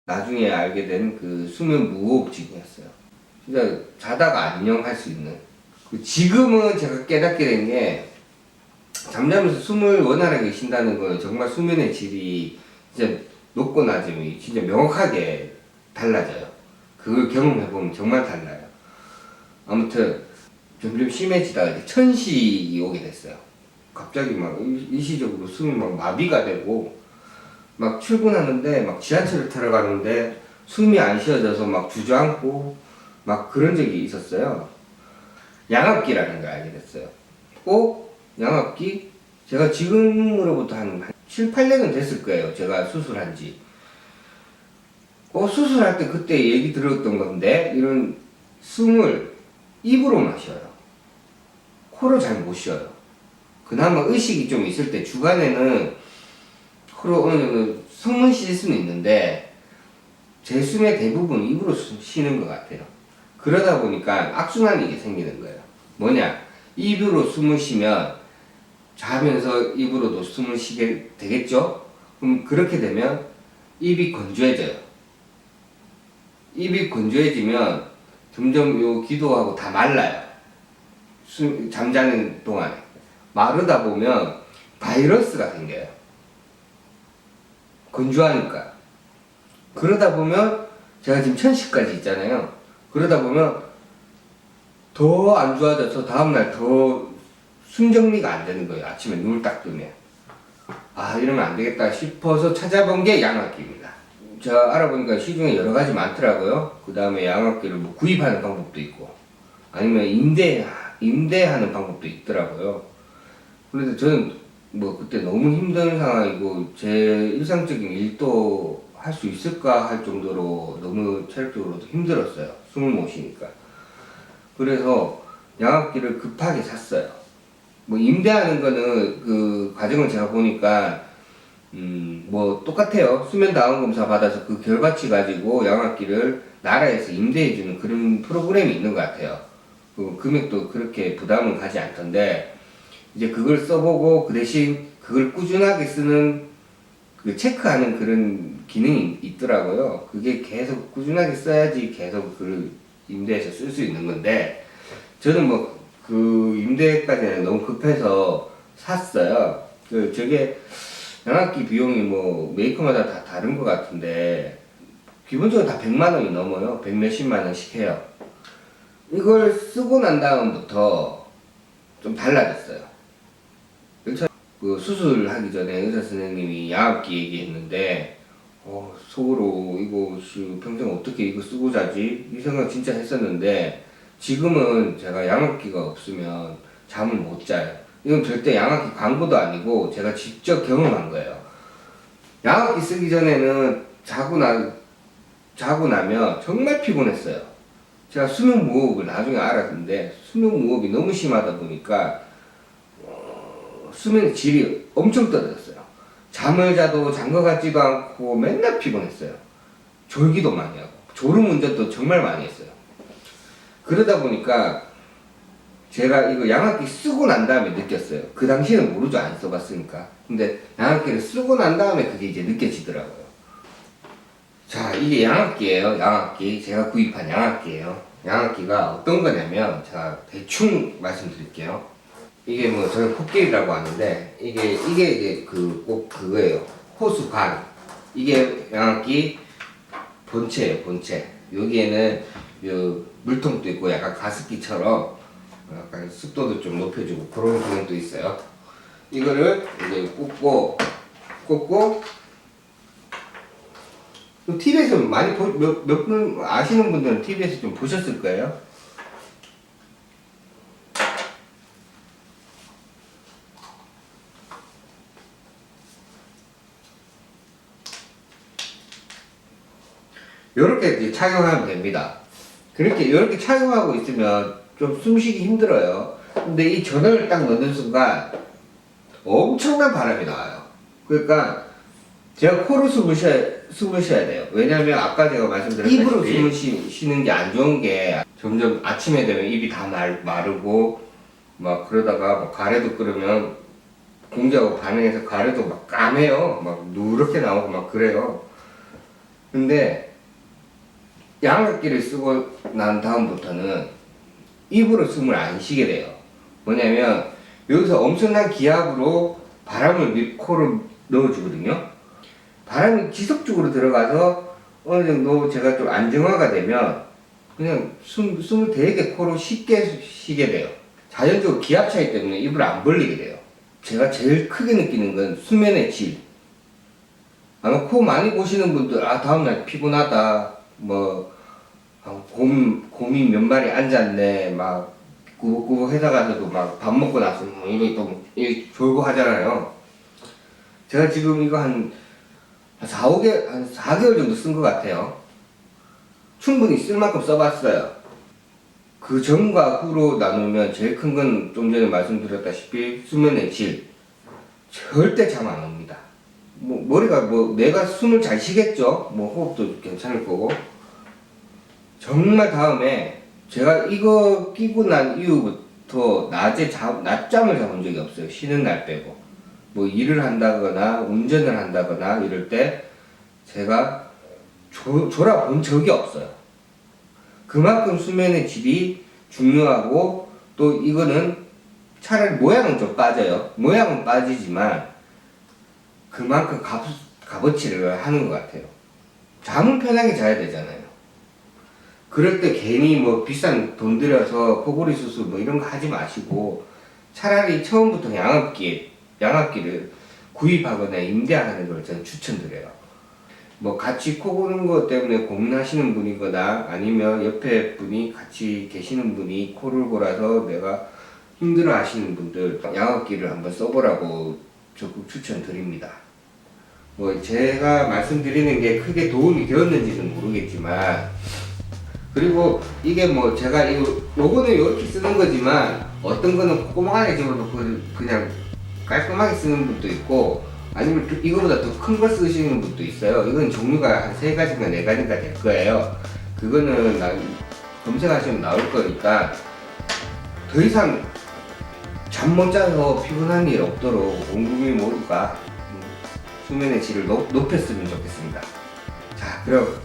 나중에 알게 된 그 수면 무호흡증이었어요. 진짜 자다가 안녕할 수 있는. 지금은 제가 깨닫게 된 게 잠자면서 숨을 원활하게 쉰다는 건 정말 수면의 질이 진짜 높고 낮음이 진짜 명확하게 달라져요. 그걸 경험해보면 정말 달라요. 아무튼 점점 심해지다가 이제 천식이 오게 됐어요. 갑자기 막 일시적으로 숨이 막 마비가 되고 막 출근하는데 막 지하철을 타러 가는데 숨이 안 쉬어져서 막 주저앉고 막 그런 적이 있었어요. 양압기라는 걸 알게 됐어요. 꼭 양압기 제가 지금으로부터 한 7, 8년은 됐을 거예요. 제가 수술한 지. 수술할 때 그때 얘기 들었던 건데 이런 숨을 입으로 마셔요. 코로 잘 못 쉬어요. 그나마 의식이 좀 있을 때 주간에는 코로 어느 정도 숨을 쉴 수는 있는데 제 숨의 대부분 입으로 쉬는 것 같아요. 그러다 보니까 악순환이 생기는 거예요. 뭐냐? 입으로 숨을 쉬면 자면서 입으로도 숨을 쉬게 되겠죠? 그럼 그렇게 되면 입이 건조해져요. 입이 건조해지면 점점 요 기도하고 다 말라요. 잠자는 동안에. 마르다 보면 바이러스가 생겨요. 건조하니까. 그러다 보면 제가 지금 천식까지 있잖아요. 그러다 보면 더 안 좋아져서 다음날 더 숨 정리가 안 되는 거예요. 아침에 눈을 딱 뜨면. 아, 이러면 안 되겠다 싶어서 찾아본 게 양압기입니다. 제가 알아보니까 시중에 여러 가지 많더라고요. 그 다음에 양압기를 뭐 구입하는 방법도 있고, 아니면 임대하는 방법도 있더라고요. 그래서 저는 뭐 그때 너무 힘든 상황이고, 제 일상적인 일도 할 수 있을까 할 정도로 너무 체력적으로도 힘들었어요. 숨을 못 쉬니까. 그래서 양압기를 급하게 샀어요. 뭐 임대하는 거는 그 과정을 제가 보니까 뭐 똑같아요. 수면 다운 검사 받아서 그 결과치 가지고 양압기를 나라에서 임대해주는 그런 프로그램이 있는 것 같아요. 그 금액도 그렇게 부담은 가지 않던데 이제 그걸 써보고 그 대신 그걸 꾸준하게 쓰는 그 체크하는 그런 기능이 있더라고요. 그게 계속 꾸준하게 써야지 계속 그걸 임대해서 쓸 수 있는 건데 저는 뭐 그 임대까지는 너무 급해서 샀어요. 저게 양압기 비용이 뭐 메이커마다 다 다른 것 같은데 기본적으로 다 100만 원이 넘어요. 100 몇십만 원씩 해요. 이걸 쓰고 난 다음부터 좀 달라졌어요. 그 수술하기 전에 의사 선생님이 양압기 얘기했는데 속으로 이거 평생 어떻게 이거 쓰고 자지? 이 생각 진짜 했었는데 지금은 제가 양압기가 없으면 잠을 못 자요. 이건 절대 양압기 광고도 아니고 제가 직접 경험한 거예요. 양압기 쓰기 전에는 자고 나면 정말 피곤했어요. 제가 수면 무호흡을 나중에 알았는데 수면 무호흡이 너무 심하다 보니까 수면의 질이 엄청 떨어졌어요. 잠을 자도 잔 것 같지도 않고 맨날 피곤했어요. 졸기도 많이 하고 졸음 운전도 정말 많이 했어요. 그러다 보니까 제가 이거 양압기 쓰고 난 다음에 느꼈어요. 그 당시에는 모르죠. 안 써봤으니까. 근데 양압기를 쓰고 난 다음에 그게 이제 느껴지더라고요. 자, 이게 양압기예요. 양압기. 제가 구입한 양압기예요. 양압기가 어떤 거냐면 제가 대충 말씀드릴게요. 이게 뭐 저는 코끼리라고 하는데 이게 이제 꼭 그거예요. 호수관. 이게 양압기 본체예요. 본체. 여기에는 요 물통도 있고 약간 가습기처럼 약간 습도도 좀 높여주고 그런 기능도 있어요. 이거를 이제 꽂고 TV에서 많이 몇 분 아시는 분들은 TV에서 좀 보셨을 거예요. 요렇게 이제 착용하면 됩니다. 이렇게 착용하고 있으면 좀 숨쉬기 힘들어요. 근데 이 전원을 딱 넣는 순간 엄청난 바람이 나와요. 그러니까 제가 코로 숨을 쉬어야 돼요. 왜냐면 아까 제가 말씀드렸다시피 입으로 숨을 쉬는 게 안 좋은 게 점점 아침에 되면 입이 다 마르고 막 그러다가 막 가래도 끓으면 공기하고 반응해서 가래도 막 까매요. 막 누렇게 나오고 막 그래요. 근데 양압기를 쓰고 난 다음부터는 입으로 숨을 안 쉬게 돼요. 뭐냐면 여기서 엄청난 기압으로 바람을 코로 넣어주거든요. 바람이 지속적으로 들어가서 어느 정도 제가 좀 안정화가 되면 그냥 숨을 되게 코로 쉽게 쉬게 돼요. 자연적으로 기압 차이 때문에 입을 안 벌리게 돼요. 제가 제일 크게 느끼는 건 수면의 질. 아마 코 많이 고시는 분들, 아, 다음날 피곤하다, 곰이 몇 마리 앉았네, 막, 꾸벅꾸벅 회사 가서도 막 밥 먹고 나서 이렇게 또, 이렇게 졸고 하잖아요. 제가 지금 이거 한 4개월 정도 쓴 것 같아요. 충분히 쓸 만큼 써봤어요. 그 전과 후로 나누면 제일 큰 건 좀 전에 말씀드렸다시피 수면의 질. 절대 잠 안 옵니다. 머리가 내가 숨을 잘 쉬겠죠? 호흡도 괜찮을 거고. 정말 다음에 제가 이거 끼고 난 이후부터 낮잠을 자본 적이 없어요. 쉬는 날 빼고. 일을 한다거나 운전을 한다거나 이럴 때 제가 졸아본 적이 없어요. 그만큼 수면의 질이 중요하고 또 이거는 차라리 모양은 좀 빠져요. 모양은 빠지지만 그만큼 값어치를 하는 것 같아요. 잠은 편하게 자야 되잖아요. 그럴 때 괜히 비싼 돈 들여서 코골이 수술 이런 거 하지 마시고 차라리 처음부터 양압기를 구입하거나 임대하는 걸 저는 추천드려요. 같이 코 고는 것 때문에 고민하시는 분이거나 아니면 옆에 분이 같이 계시는 분이 코를 골아서 내가 힘들어 하시는 분들 양압기를 한번 써보라고 적극 추천드립니다. 제가 말씀드리는 게 크게 도움이 되었는지는 모르겠지만 그리고 이게 제가 요거는 이렇게 쓰는 거지만 어떤 거는 꼼꼼하게 집어넣고 그냥 깔끔하게 쓰는 분도 있고 아니면 이거보다 더 큰 거 쓰시는 분도 있어요. 이건 종류가 한 3가지인가 4가지가 될 거예요. 그거는 검색하시면 나올 거니까 더 이상 잠 못 자서 피곤한 일 없도록 온 국민 모두가 수면의 질을 높였으면 좋겠습니다. 자, 그럼